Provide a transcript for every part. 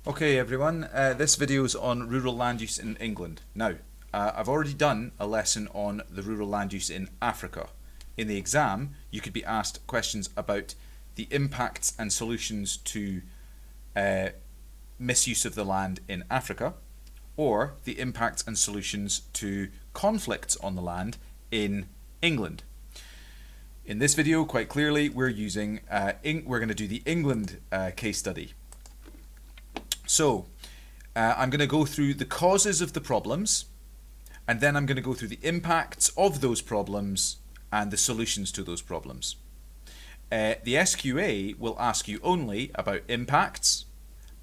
Okay everyone, this video is on rural land use in England. Now, I've already done a lesson on the rural land use in Africa. In the exam, you could be asked questions about the impacts and solutions to misuse of the land in Africa, or the impacts and solutions to conflicts on the land in England. In this video, quite clearly, we're going to do the England case study. So, I'm going to go through the causes of the problems, and then I'm going to go through the impacts of those problems and the solutions to those problems. The SQA will ask you only about impacts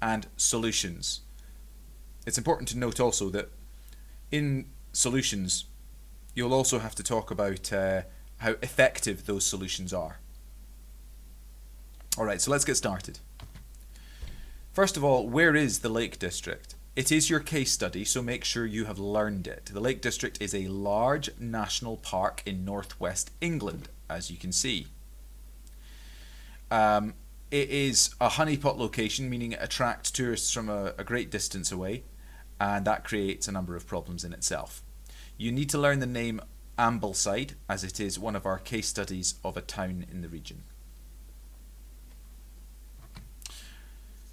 and solutions. It's important to note also that in solutions, you'll also have to talk about how effective those solutions are. Alright, so let's get started. First of all, where is the Lake District? It is your case study, so make sure you have learned it. The Lake District is a large national park in northwest England, as you can see. It is a honeypot location, meaning it attracts tourists from a great distance away, and that creates a number of problems in itself. You need to learn the name Ambleside, as it is one of our case studies of a town in the region.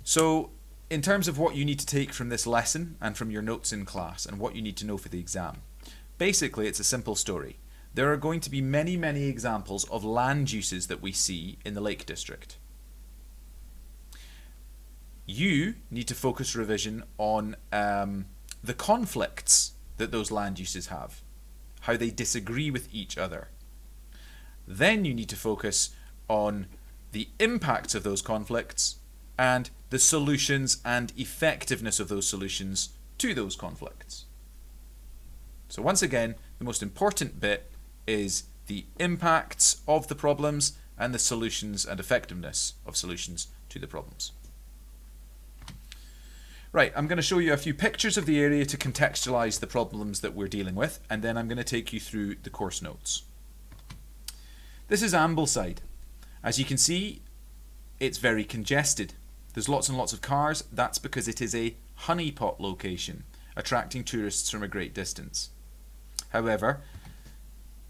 So, in terms of what you need to take from this lesson and from your notes in class and what you need to know for the exam, basically it's a simple story. There are going to be many examples of land uses that we see in the Lake District. You need to focus revision on the conflicts that those land uses have, how they disagree with each other. Then you need to focus on the impacts of those conflicts and the solutions and effectiveness of those solutions to those conflicts. So once again, the most important bit is the impacts of the problems and the solutions and effectiveness of solutions to the problems. Right, I'm going to show you a few pictures of the area to contextualize the problems that we're dealing with, and then I'm going to take you through the course notes. This is Ambleside. As you can see, it's very congested. There's lots and lots of cars. That's because it is a honeypot location, attracting tourists from a great distance. However,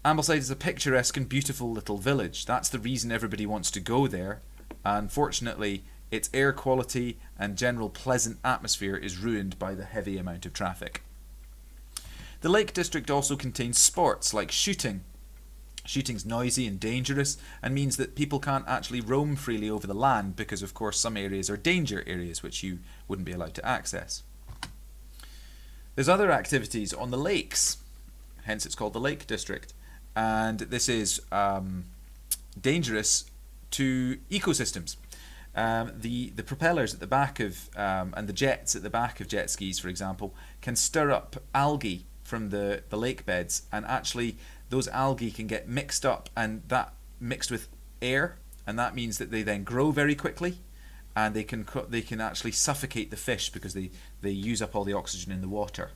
Ambleside is a picturesque and beautiful little village. That's the reason everybody wants to go there. Unfortunately, its air quality and general pleasant atmosphere is ruined by the heavy amount of traffic. The Lake District also contains sports like shooting. Shooting's noisy and dangerous and means that people can't actually roam freely over the land because of course some areas are danger areas which you wouldn't be allowed to access. There's other activities on the lakes, hence it's called the Lake District, and this is dangerous to ecosystems. The propellers at the back of and the jets at the back of jet skis, for example, can stir up algae from the lake beds, and actually those algae can get mixed up, and that mixed with air, and that means that they then grow very quickly, and they can actually suffocate the fish because they use up all the oxygen in the water.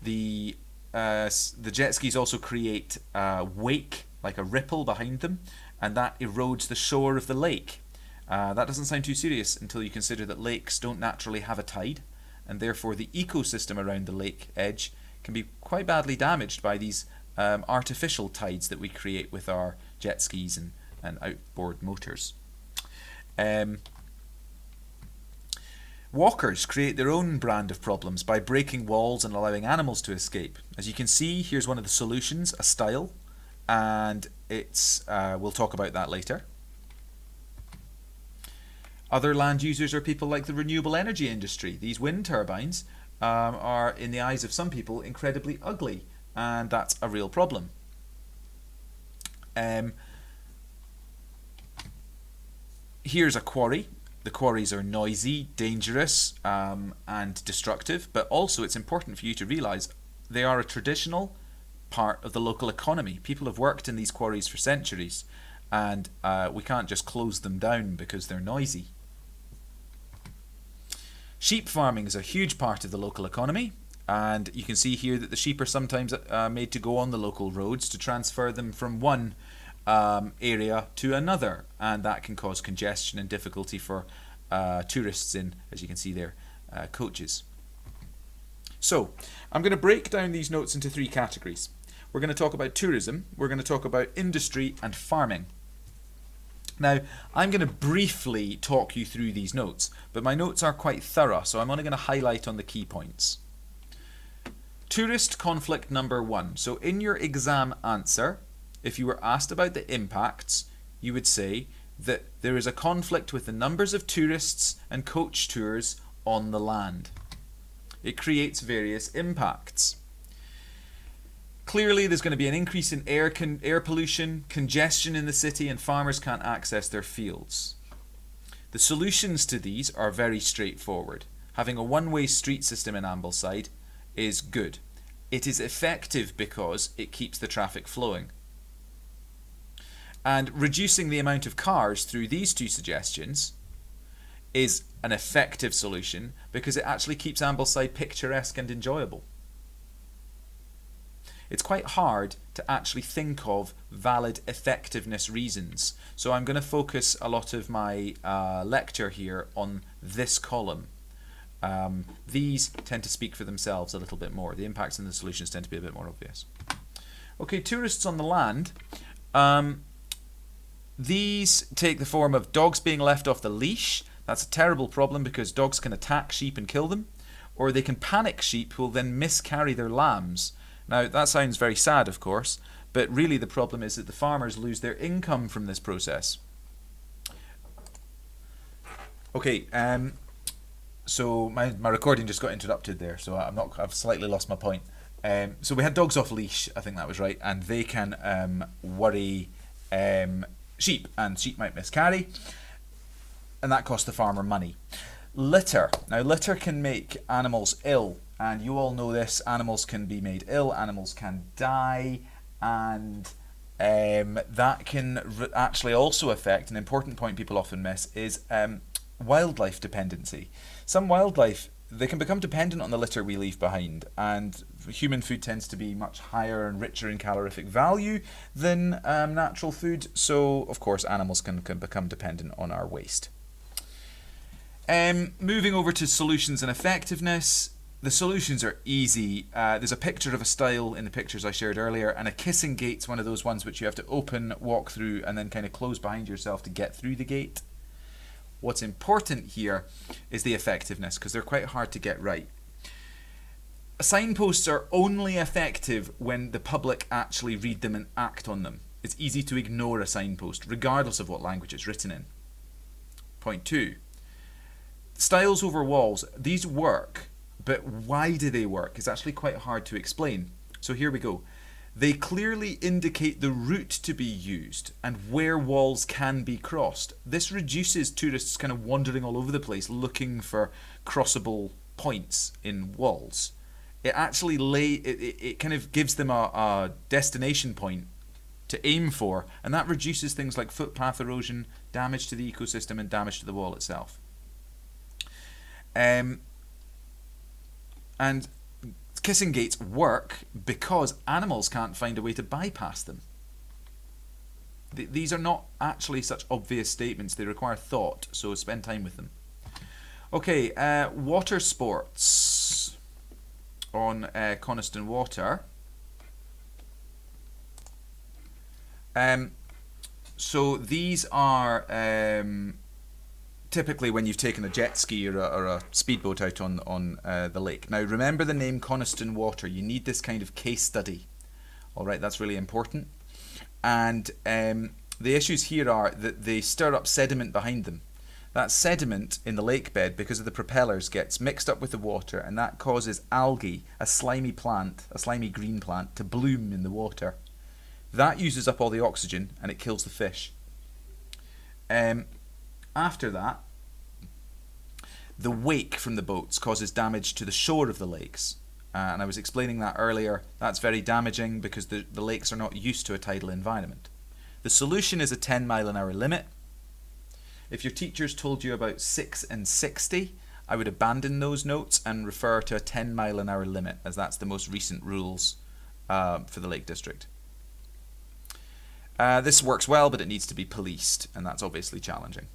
The jet skis also create a wake, like a ripple behind them, and that erodes the shore of the lake. That doesn't sound too serious until you consider that lakes don't naturally have a tide, and therefore the ecosystem around the lake edge can be quite badly damaged by these artificial tides that we create with our jet skis and outboard motors. Walkers create their own brand of problems by breaking walls and allowing animals to escape. As you can see, here's one of the solutions, a stile, and we'll talk about that later. Other land users are people like the renewable energy industry. These wind turbines are, in the eyes of some people, incredibly ugly, and that's a real problem. Here's a quarry. The quarries are noisy, dangerous, and destructive, but also it's important for you to realise they are a traditional part of the local economy. People have worked in these quarries for centuries, and we can't just close them down because they're noisy. Sheep farming is a huge part of the local economy, and you can see here that the sheep are sometimes made to go on the local roads to transfer them from one area to another, and that can cause congestion and difficulty for tourists in, as you can see there, coaches. So I'm going to break down these notes into three categories. We're going to talk about tourism, we're going to talk about industry and farming. Now, I'm going to briefly talk you through these notes, but my notes are quite thorough, so I'm only going to highlight on the key points. Tourist conflict number 1. So in your exam answer, if you were asked about the impacts, you would say that there is a conflict with the numbers of tourists and coach tours on the land. It creates various impacts. Clearly, there's going to be an increase in air pollution, congestion in the city, and farmers can't access their fields. The solutions to these are very straightforward. Having a one-way street system in Ambleside is good. It is effective because it keeps the traffic flowing. And reducing the amount of cars through these two suggestions is an effective solution because it actually keeps Ambleside picturesque and enjoyable. It's quite hard to actually think of valid effectiveness reasons. So I'm going to focus a lot of my lecture here on this column. These tend to speak for themselves a little bit more. The impacts and the solutions tend to be a bit more obvious. Okay, tourists on the land. These take the form of dogs being left off the leash. That's a terrible problem because dogs can attack sheep and kill them. Or they can panic sheep who will then miscarry their lambs. Now, that sounds very sad, of course, but really the problem is that the farmers lose their income from this process. Okay, so my recording just got interrupted there, so I've slightly lost my point. So we had dogs off leash, I think that was right, and they can worry sheep, and sheep might miscarry, and that costs the farmer money. Litter. Now, litter can make animals ill. And you all know this, animals can be made ill, animals can die, and that can actually also affect, an important point people often miss, is wildlife dependency. Some wildlife, they can become dependent on the litter we leave behind, and human food tends to be much higher and richer in calorific value than natural food, so of course animals can become dependent on our waste. Moving over to solutions and effectiveness. The solutions are easy. There's a picture of a stile in the pictures I shared earlier, and a kissing gate's one of those ones which you have to open, walk through, and then kind of close behind yourself to get through the gate. What's important here is the effectiveness, because they're quite hard to get right. Signposts are only effective when the public actually read them and act on them. It's easy to ignore a signpost, regardless of what language it's written in. Point 2. Stiles over walls. These work. But why do they work? It's actually quite hard to explain. So here we go. They clearly indicate the route to be used and where walls can be crossed. This reduces tourists kind of wandering all over the place looking for crossable points in walls. It actually it kind of gives them a destination point to aim for, and that reduces things like footpath erosion, damage to the ecosystem, and damage to the wall itself. And kissing gates work because animals can't find a way to bypass them. These are not actually such obvious statements. They require thought, so spend time with them. Okay, water sports on Coniston Water. So these are typically when you've taken a jet ski or a speedboat out on the lake. Now remember the name Coniston Water. You need this kind of case study. Alright, that's really important. And the issues here are that they stir up sediment behind them. That sediment in the lake bed, because of the propellers, gets mixed up with the water, and that causes algae, a slimy plant, a slimy green plant, to bloom in the water. That uses up all the oxygen and it kills the fish. After that, the wake from the boats causes damage to the shore of the lakes. And I was explaining that earlier. That's very damaging because the lakes are not used to a tidal environment. The solution is a 10-mile-an-hour limit. If your teachers told you about 6 and 60, I would abandon those notes and refer to a 10-mile-an-hour limit, as that's the most recent rules for the Lake District. This works well, but it needs to be policed, and that's obviously challenging.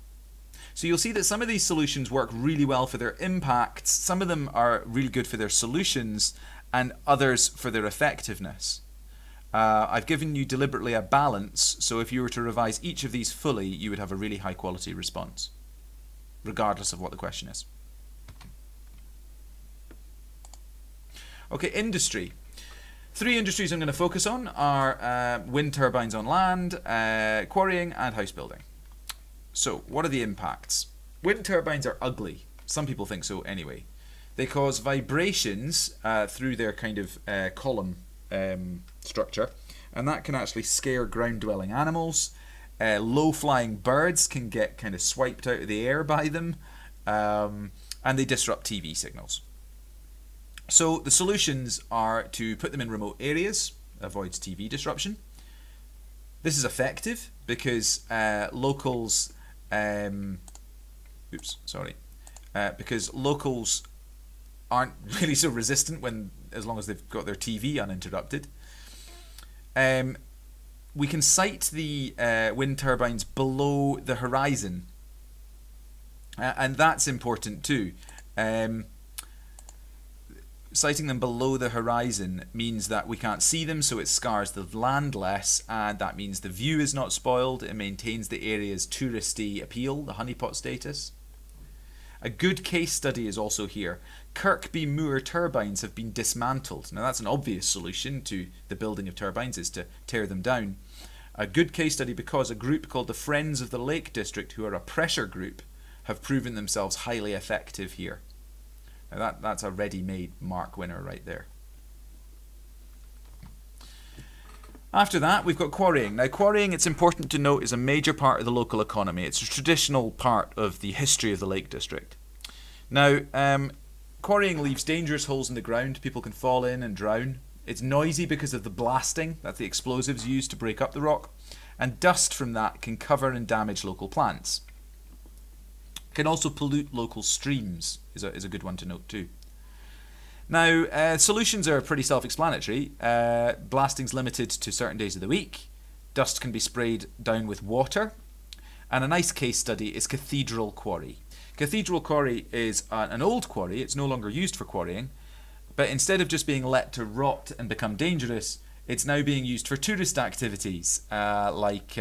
So you'll see that some of these solutions work really well for their impacts, some of them are really good for their solutions, and others for their effectiveness. I've given you deliberately a balance, so if you were to revise each of these fully, you would have a really high quality response, regardless of what the question is. Okay, industry. 3 industries I'm going to focus on are wind turbines on land, quarrying, and house building. So, what are the impacts? Wind turbines are ugly. Some people think so anyway. They cause vibrations through their kind of column structure, and that can actually scare ground-dwelling animals. Low-flying birds can get kind of swiped out of the air by them, and they disrupt TV signals. So the solutions are to put them in remote areas, avoids TV disruption. This is effective because locals, because locals aren't really so resistant as long as they've got their TV uninterrupted. We can site the wind turbines below the horizon, and that's important too. Siting them below the horizon means that we can't see them, so it scars the land less, and that means the view is not spoiled. It maintains the area's touristy appeal, the honeypot status. A good case study is also here. Kirkby Moor turbines have been dismantled. Now that's an obvious solution to the building of turbines, is to tear them down. A good case study because a group called the Friends of the Lake District, who are a pressure group, have proven themselves highly effective here. Now that's a ready-made mark winner right there. After that, we've got quarrying. Now, quarrying, it's important to note, is a major part of the local economy. It's a traditional part of the history of the Lake District. Now, quarrying leaves dangerous holes in the ground. People can fall in and drown. It's noisy because of the blasting. That's the explosives used to break up the rock. And dust from that can cover and damage local plants. Can also pollute local streams, is a good one to note too. Now, solutions are pretty self-explanatory. Blasting's limited to certain days of the week. Dust can be sprayed down with water. And a nice case study is Cathedral Quarry. Cathedral Quarry is an old quarry. It's no longer used for quarrying. But instead of just being let to rot and become dangerous, it's now being used for tourist activities like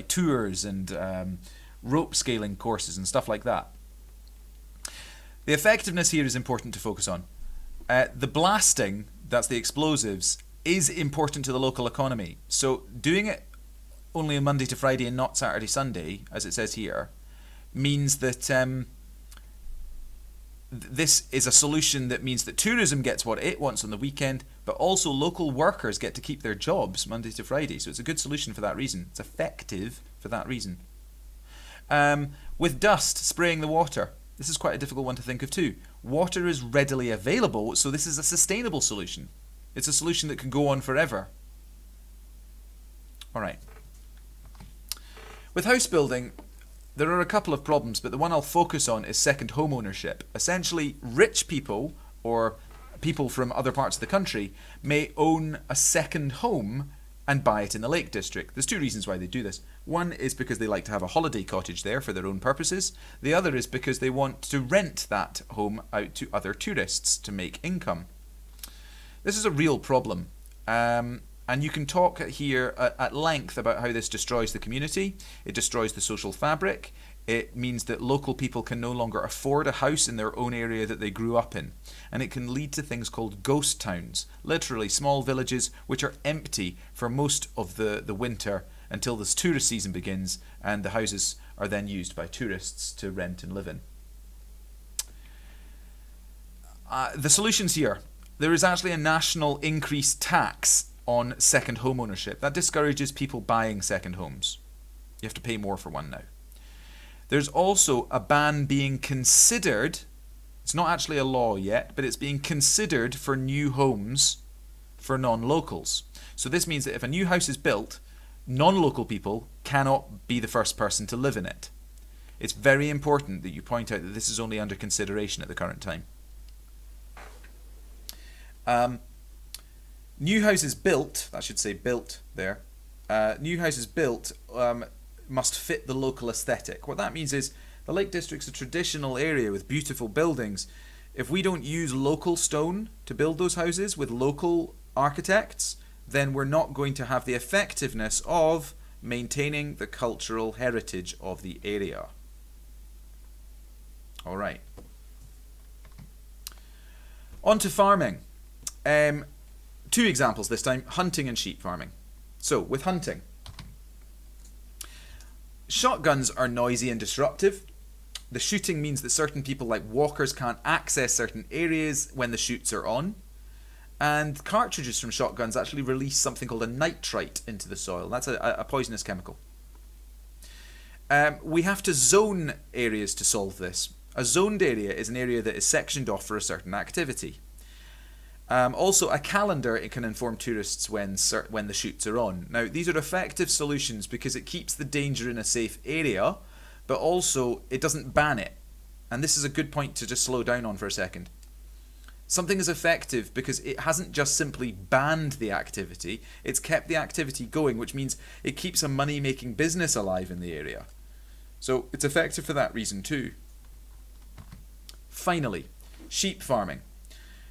tours and rope scaling courses and stuff like that. The effectiveness here is important to focus on. The blasting, that's the explosives, is important to the local economy. So doing it only on Monday to Friday and not Saturday, Sunday, as it says here, means that this is a solution that means that tourism gets what it wants on the weekend, but also local workers get to keep their jobs Monday to Friday. So it's a good solution for that reason. It's effective for that reason. With dust, spraying the water. This is quite a difficult one to think of too. Water is readily available, so this is a sustainable solution. It's a solution that can go on forever. Alright. With house building, there are a couple of problems, but the one I'll focus on is second home ownership. Essentially, rich people, or people from other parts of the country, may own a second home and buy it in the Lake District. There's 2 reasons why they do this. One is because they like to have a holiday cottage there for their own purposes. The other is because they want to rent that home out to other tourists to make income. This is a real problem. And you can talk here at length about how this destroys the community. It destroys the social fabric. It means that local people can no longer afford a house in their own area that they grew up in. And it can lead to things called ghost towns, literally small villages which are empty for most of the winter until this tourist season begins, and the houses are then used by tourists to rent and live in. The solutions here. There is actually a national increased tax on second home ownership. That discourages people buying second homes. You have to pay more for one now. There's also a ban being considered, it's not actually a law yet, but it's being considered for new homes for non-locals. So this means that if a new house is built, non-local people cannot be the first person to live in it. It's very important that you point out that this is only under consideration at the current time. New houses built, that should say built there, new houses built must fit the local aesthetic. What that means is the Lake District's a traditional area with beautiful buildings. If we don't use local stone to build those houses with local architects, then we're not going to have the effectiveness of maintaining the cultural heritage of the area. All right. On to farming. 2 examples this time, hunting and sheep farming. So, with hunting. Shotguns are noisy and disruptive. The shooting means that certain people like walkers can't access certain areas when the shoots are on. And cartridges from shotguns actually release something called a nitrite into the soil. That's a poisonous chemical. We have to zone areas to solve this. A zoned area is an area that is sectioned off for a certain activity. Also, a calendar, it can inform tourists when the shoots are on. Now, these are effective solutions because it keeps the danger in a safe area, but also it doesn't ban it. And this is a good point to just slow down on for a second. Something is effective because it hasn't just simply banned the activity, it's kept the activity going, which means it keeps a money-making business alive in the area. So it's effective for that reason too. Finally, sheep farming.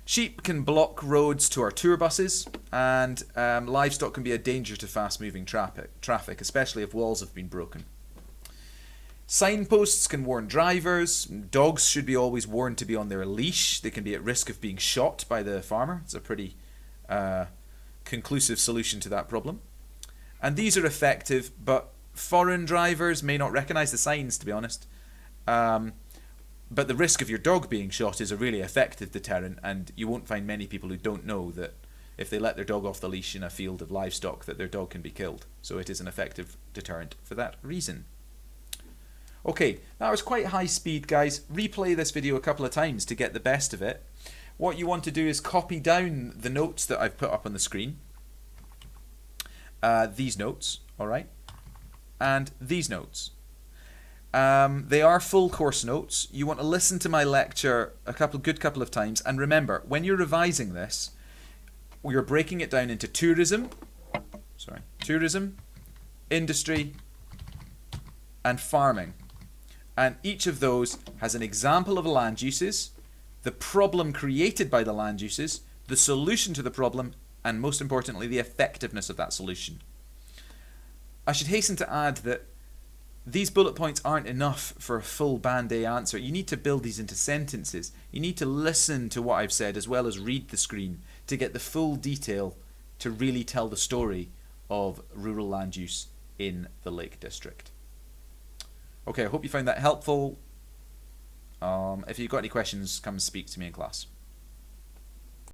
Sheep can block roads to our tour buses, and livestock can be a danger to fast-moving traffic, especially if walls have been broken. Signposts can warn drivers. Dogs should be always warned to be on their leash. They can be at risk of being shot by the farmer. It's a pretty conclusive solution to that problem. And these are effective, but foreign drivers may not recognise the signs, to be honest. But the risk of your dog being shot is a really effective deterrent, and you won't find many people who don't know that if they let their dog off the leash in a field of livestock, that their dog can be killed. So it is an effective deterrent for that reason. Okay, that was quite high speed, guys. Replay this video a couple of times to get the best of it. What you want to do is copy down the notes that I've put up on the screen. These notes, alright? And these notes. They are full course notes. You want to listen to my lecture a good couple of times. And remember, when you're revising this, you're breaking it down into tourism, industry, and farming. And each of those has an example of land uses, the problem created by the land uses, the solution to the problem, and most importantly, the effectiveness of that solution. I should hasten to add that these bullet points aren't enough for a full Band-A answer. You need to build these into sentences. You need to listen to what I've said as well as read the screen to get the full detail to really tell the story of rural land use in the Lake District. Okay, I hope you found that helpful. If you've got any questions, come speak to me in class.